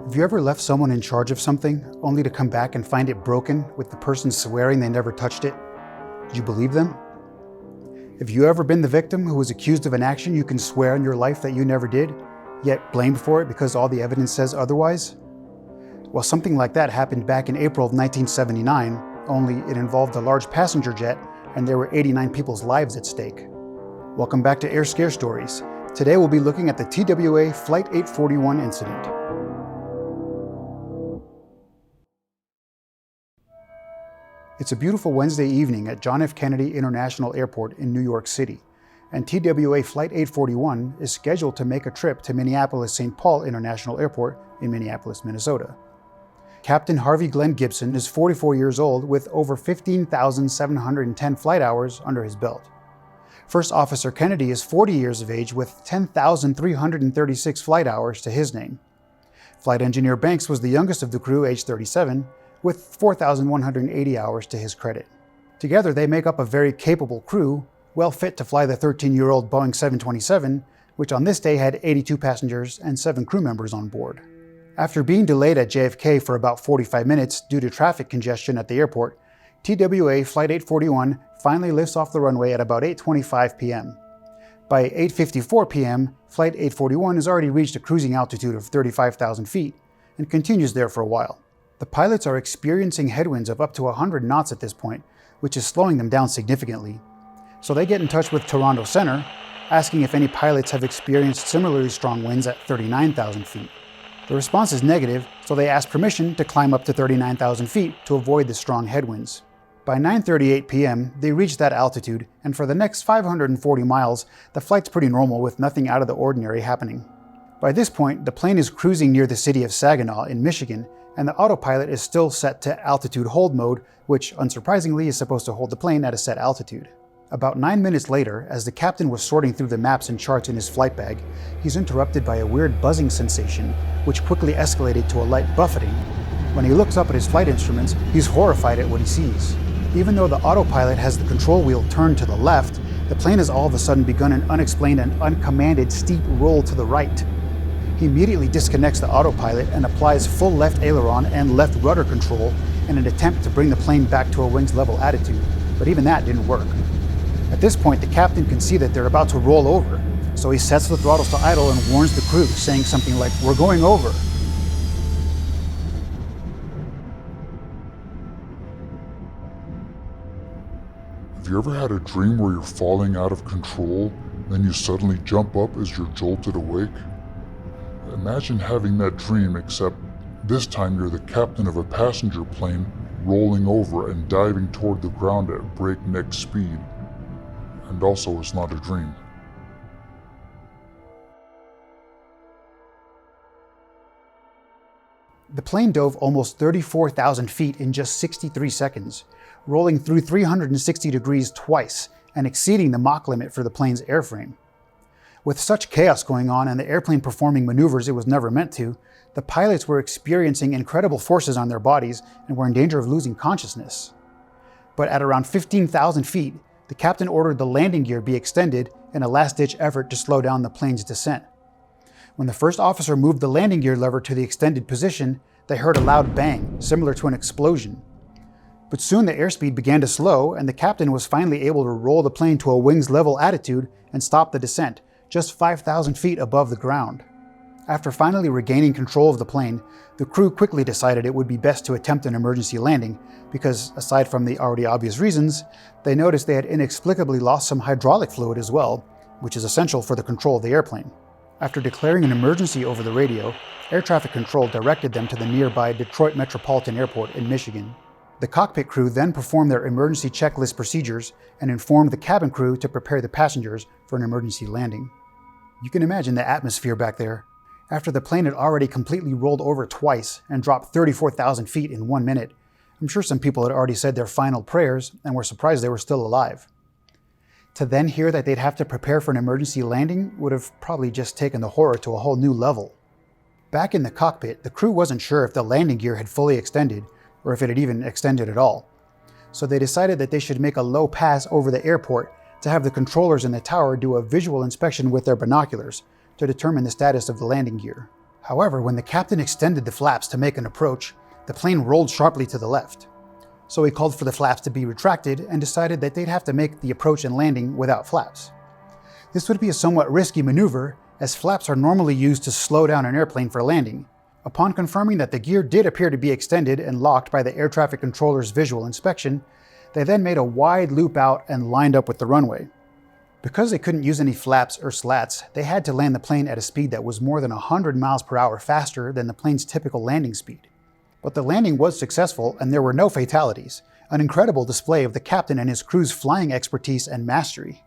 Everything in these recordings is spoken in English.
Have you ever left someone in charge of something, only to come back and find it broken, with the person swearing they never touched it? Did you believe them? Have you ever been the victim who was accused of an action you can swear in your life that you never did, yet blamed for it because all the evidence says otherwise? Well, something like that happened back in April of 1979, only it involved a large passenger jet and there were 89 people's lives at stake. Welcome back to AirScareStories. Today we'll be looking at the TWA Flight 841 incident. It's a beautiful Wednesday evening at John F. Kennedy International Airport in New York City, and TWA Flight 841 is scheduled to make a trip to Minneapolis-St. Paul International Airport in Minneapolis, Minnesota. Captain Harvey Glenn Gibson is 44 years old with over 15,710 flight hours under his belt. First Officer Kennedy is 40 years of age with 10,336 flight hours to his name. Flight Engineer Banks was the youngest of the crew, age 37, with 4,180 hours to his credit. Together they make up a very capable crew, well fit to fly the 13-year-old Boeing 727, which on this day had 82 passengers and 7 crew members on board. After being delayed at JFK for about 45 minutes due to traffic congestion at the airport, TWA Flight 841 finally lifts off the runway at about 8:25 p.m. By 8:54 p.m., Flight 841 has already reached a cruising altitude of 35,000 feet and continues there for a while. The pilots are experiencing headwinds of up to 100 knots at this point, which is slowing them down significantly. So they get in touch with Toronto Center, asking if any pilots have experienced similarly strong winds at 39,000 feet. The response is negative, so they ask permission to climb up to 39,000 feet to avoid the strong headwinds. By 9:38 p.m., they reach that altitude, and for the next 540 miles, the flight's pretty normal with nothing out of the ordinary happening. By this point, the plane is cruising near the city of Saginaw in Michigan, and the autopilot is still set to altitude hold mode, which unsurprisingly is supposed to hold the plane at a set altitude. About 9 minutes later, as the captain was sorting through the maps and charts in his flight bag, he's interrupted by a weird buzzing sensation, which quickly escalated to a light buffeting. When he looks up at his flight instruments, he's horrified at what he sees. Even though the autopilot has the control wheel turned to the left, the plane has all of a sudden begun an unexplained and uncommanded steep roll to the right. He immediately disconnects the autopilot and applies full left aileron and left rudder control in an attempt to bring the plane back to a wings level attitude, but even that didn't work. At this point, the captain can see that they're about to roll over, so he sets the throttles to idle and warns the crew, saying something like, "We're going over." Have you ever had a dream where you're falling out of control, then you suddenly jump up as you're jolted awake? Imagine having that dream, except this time you're the captain of a passenger plane rolling over and diving toward the ground at breakneck speed. And also, it's not a dream. The plane dove almost 34,000 feet in just 63 seconds, rolling through 360 degrees twice and exceeding the Mach limit for the plane's airframe. With such chaos going on and the airplane performing maneuvers it was never meant to, the pilots were experiencing incredible forces on their bodies and were in danger of losing consciousness. But at around 15,000 feet, the captain ordered the landing gear be extended in a last-ditch effort to slow down the plane's descent. When the first officer moved the landing gear lever to the extended position, they heard a loud bang, similar to an explosion. But soon the airspeed began to slow, and the captain was finally able to roll the plane to a wings level attitude and stop the descent, just 5,000 feet above the ground. After finally regaining control of the plane, the crew quickly decided it would be best to attempt an emergency landing because, aside from the already obvious reasons, they noticed they had inexplicably lost some hydraulic fluid as well, which is essential for the control of the airplane. After declaring an emergency over the radio, air traffic control directed them to the nearby Detroit Metropolitan Airport in Michigan. The cockpit crew then performed their emergency checklist procedures and informed the cabin crew to prepare the passengers for an emergency landing. You can imagine the atmosphere back there. After the plane had already completely rolled over twice and dropped 34,000 feet in 1 minute, I'm sure some people had already said their final prayers and were surprised they were still alive. To then hear that they'd have to prepare for an emergency landing would have probably just taken the horror to a whole new level. Back in the cockpit, the crew wasn't sure if the landing gear had fully extended or if it had even extended at all. So they decided that they should make a low pass over the airport to have the controllers in the tower do a visual inspection with their binoculars to determine the status of the landing gear. However, when the captain extended the flaps to make an approach, the plane rolled sharply to the left. So he called for the flaps to be retracted and decided that they'd have to make the approach and landing without flaps. This would be a somewhat risky maneuver, as flaps are normally used to slow down an airplane for landing. Upon confirming that the gear did appear to be extended and locked by the air traffic controller's visual inspection, they then made a wide loop out and lined up with the runway. Because they couldn't use any flaps or slats, they had to land the plane at a speed that was more than 100 miles per hour faster than the plane's typical landing speed. But the landing was successful and there were no fatalities, an incredible display of the captain and his crew's flying expertise and mastery.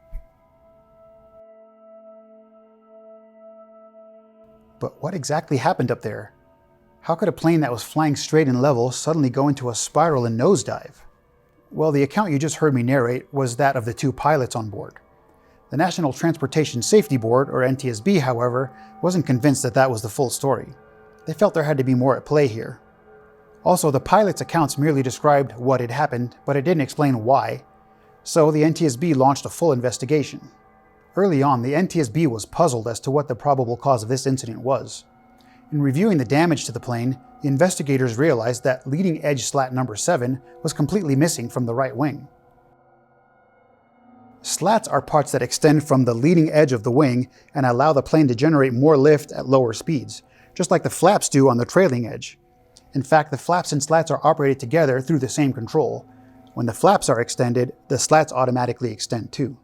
But what exactly happened up there? How could a plane that was flying straight and level suddenly go into a spiral and nosedive? Well, the account you just heard me narrate was that of the two pilots on board. The National Transportation Safety Board, or NTSB, however, wasn't convinced that that was the full story. They felt there had to be more at play here. Also, the pilots' accounts merely described what had happened, but it didn't explain why, so the NTSB launched a full investigation. Early on, the NTSB was puzzled as to what the probable cause of this incident was. In reviewing the damage to the plane, the investigators realized that leading edge slat number 7 was completely missing from the right wing. Slats are parts that extend from the leading edge of the wing and allow the plane to generate more lift at lower speeds, just like the flaps do on the trailing edge. In fact, the flaps and slats are operated together through the same control. When the flaps are extended, the slats automatically extend too.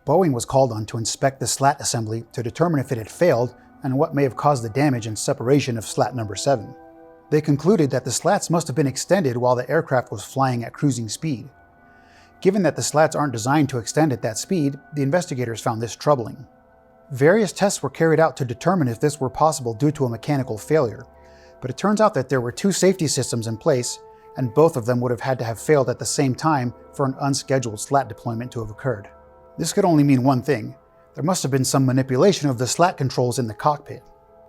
Boeing was called on to inspect the slat assembly to determine if it had failed and what may have caused the damage and separation of slat number 7. They concluded that the slats must have been extended while the aircraft was flying at cruising speed. Given that the slats aren't designed to extend at that speed, the investigators found this troubling. Various tests were carried out to determine if this were possible due to a mechanical failure, but it turns out that there were two safety systems in place, and both of them would have had to have failed at the same time for an unscheduled slat deployment to have occurred. This could only mean one thing. There must have been some manipulation of the slat controls in the cockpit.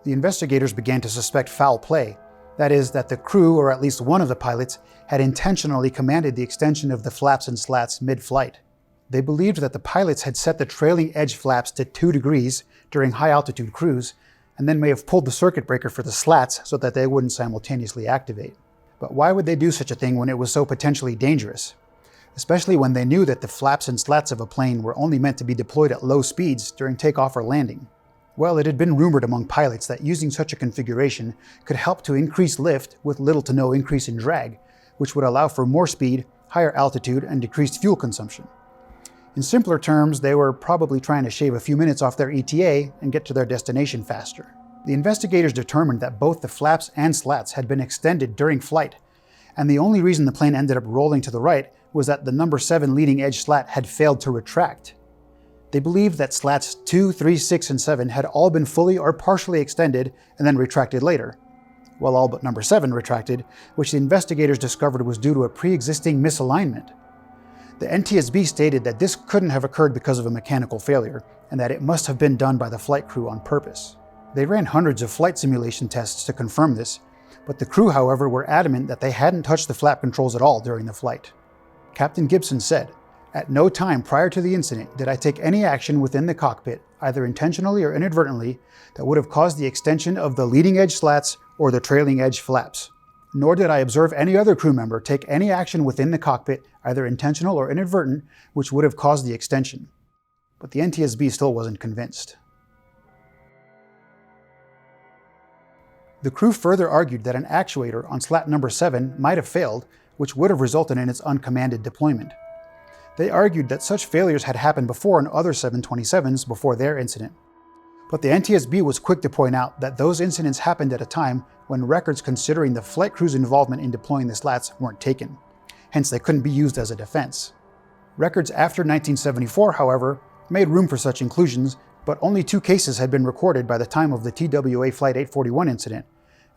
The investigators began to suspect foul play, that is, that the crew, or at least one of the pilots, had intentionally commanded the extension of the flaps and slats mid-flight. They believed that the pilots had set the trailing edge flaps to 2 degrees during high-altitude cruise, and then may have pulled the circuit breaker for the slats so that they wouldn't simultaneously activate. But why would they do such a thing when it was so potentially dangerous? Especially when they knew that the flaps and slats of a plane were only meant to be deployed at low speeds during takeoff or landing. Well, it had been rumored among pilots that using such a configuration could help to increase lift with little to no increase in drag, which would allow for more speed, higher altitude, and decreased fuel consumption. In simpler terms, they were probably trying to shave a few minutes off their ETA and get to their destination faster. The investigators determined that both the flaps and slats had been extended during flight, and the only reason the plane ended up rolling to the right was that the number 7 leading edge slat had failed to retract. They believed that slats 2, 3, 6, and 7 had all been fully or partially extended and then retracted later, while all but number 7 retracted, which the investigators discovered was due to a pre-existing misalignment. The NTSB stated that this couldn't have occurred because of a mechanical failure, and that it must have been done by the flight crew on purpose. They ran hundreds of flight simulation tests to confirm this, but the crew, however, were adamant that they hadn't touched the flap controls at all during the flight. Captain Gibson said, "At no time prior to the incident did I take any action within the cockpit, either intentionally or inadvertently, that would have caused the extension of the leading edge slats or the trailing edge flaps. Nor did I observe any other crew member take any action within the cockpit, either intentional or inadvertent, which would have caused the extension." But the NTSB still wasn't convinced. The crew further argued that an actuator on slat number 7 might have failed, which would have resulted in its uncommanded deployment. They argued that such failures had happened before on other 727s before their incident. But the NTSB was quick to point out that those incidents happened at a time when records considering the flight crew's involvement in deploying the slats weren't taken. Hence, they couldn't be used as a defense. Records after 1974, however, made room for such inclusions, but only 2 cases had been recorded by the time of the TWA Flight 841 incident,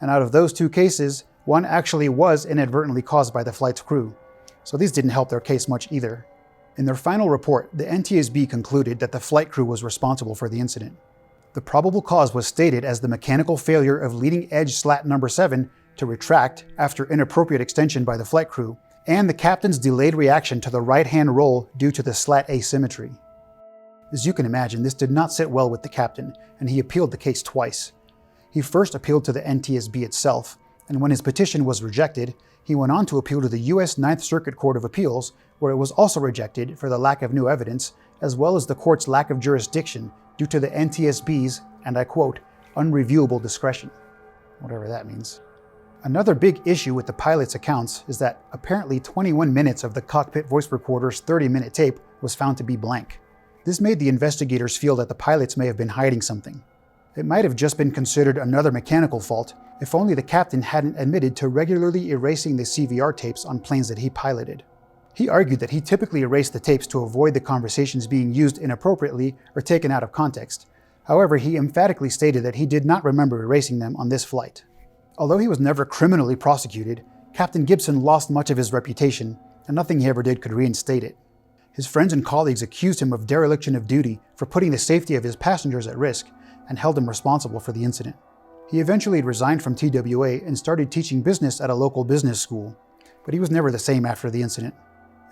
and out of those 2 cases, one actually was inadvertently caused by the flight's crew, so these didn't help their case much either. In their final report, the NTSB concluded that the flight crew was responsible for the incident. The probable cause was stated as the mechanical failure of leading edge slat number 7 to retract after inappropriate extension by the flight crew, and the captain's delayed reaction to the right-hand roll due to the slat asymmetry. As you can imagine, this did not sit well with the captain, and he appealed the case twice. He first appealed to the NTSB itself, and when his petition was rejected, he went on to appeal to the U.S. Ninth Circuit Court of Appeals, where it was also rejected for the lack of new evidence, as well as the court's lack of jurisdiction due to the NTSB's, and I quote, unreviewable discretion, whatever that means. Another big issue with the pilot's accounts is that apparently 21 minutes of the cockpit voice recorder's 30-minute tape was found to be blank. This made the investigators feel that the pilots may have been hiding something. It might have just been considered another mechanical fault if only the captain hadn't admitted to regularly erasing the CVR tapes on planes that he piloted. He argued that he typically erased the tapes to avoid the conversations being used inappropriately or taken out of context. However, he emphatically stated that he did not remember erasing them on this flight. Although he was never criminally prosecuted, Captain Gibson lost much of his reputation, and nothing he ever did could reinstate it. His friends and colleagues accused him of dereliction of duty for putting the safety of his passengers at risk, and held him responsible for the incident. He eventually resigned from TWA and started teaching business at a local business school, but he was never the same after the incident.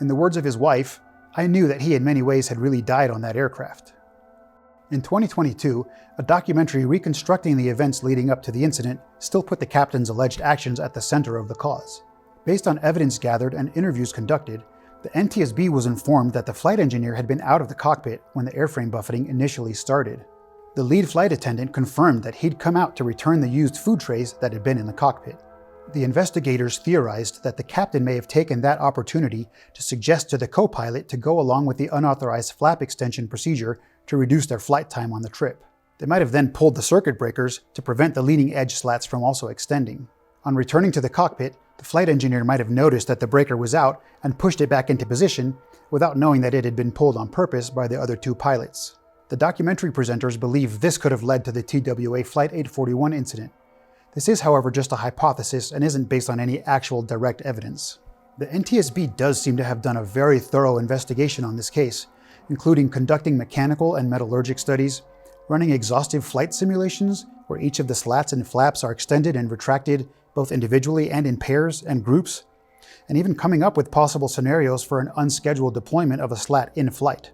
In the words of his wife, "I knew that he in many ways had really died on that aircraft." In 2022, a documentary reconstructing the events leading up to the incident still put the captain's alleged actions at the center of the cause. Based on evidence gathered and interviews conducted, the NTSB was informed that the flight engineer had been out of the cockpit when the airframe buffeting initially started. The lead flight attendant confirmed that he'd come out to return the used food trays that had been in the cockpit. The investigators theorized that the captain may have taken that opportunity to suggest to the co-pilot to go along with the unauthorized flap extension procedure to reduce their flight time on the trip. They might have then pulled the circuit breakers to prevent the leading edge slats from also extending. On returning to the cockpit, the flight engineer might have noticed that the breaker was out and pushed it back into position without knowing that it had been pulled on purpose by the other two pilots. The documentary presenters believe this could have led to the TWA Flight 841 incident. This is, however, just a hypothesis and isn't based on any actual direct evidence. The NTSB does seem to have done a very thorough investigation on this case, including conducting mechanical and metallurgic studies, running exhaustive flight simulations where each of the slats and flaps are extended and retracted both individually and in pairs and groups, and even coming up with possible scenarios for an unscheduled deployment of a slat in flight.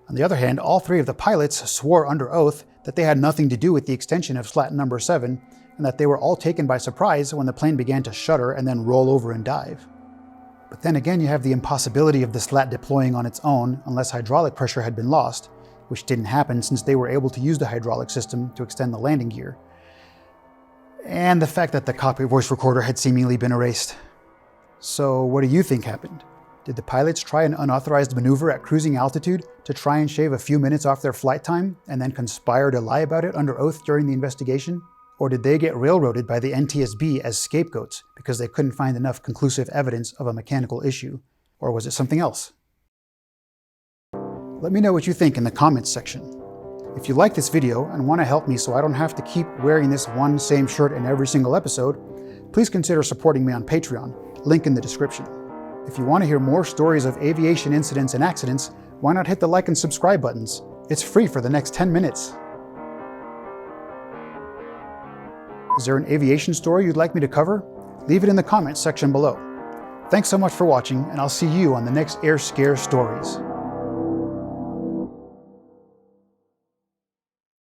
On the other hand, all three of the pilots swore under oath that they had nothing to do with the extension of slat number 7, and that they were all taken by surprise when the plane began to shudder and then roll over and dive. But then again, you have the impossibility of the slat deploying on its own unless hydraulic pressure had been lost, which didn't happen since they were able to use the hydraulic system to extend the landing gear. And the fact that the cockpit voice recorder had seemingly been erased. So what do you think happened? Did the pilots try an unauthorized maneuver at cruising altitude to try and shave a few minutes off their flight time and then conspire to lie about it under oath during the investigation? Or did they get railroaded by the NTSB as scapegoats because they couldn't find enough conclusive evidence of a mechanical issue? Or was it something else? Let me know what you think in the comments section. If you like this video and want to help me so I don't have to keep wearing this one same shirt in every single episode, please consider supporting me on Patreon, link in the description. If you want to hear more stories of aviation incidents and accidents, why not hit the like and subscribe buttons? It's free for the next 10 minutes. Is there an aviation story you'd like me to cover? Leave it in the comments section below. Thanks so much for watching, and I'll see you on the next AirScareStories.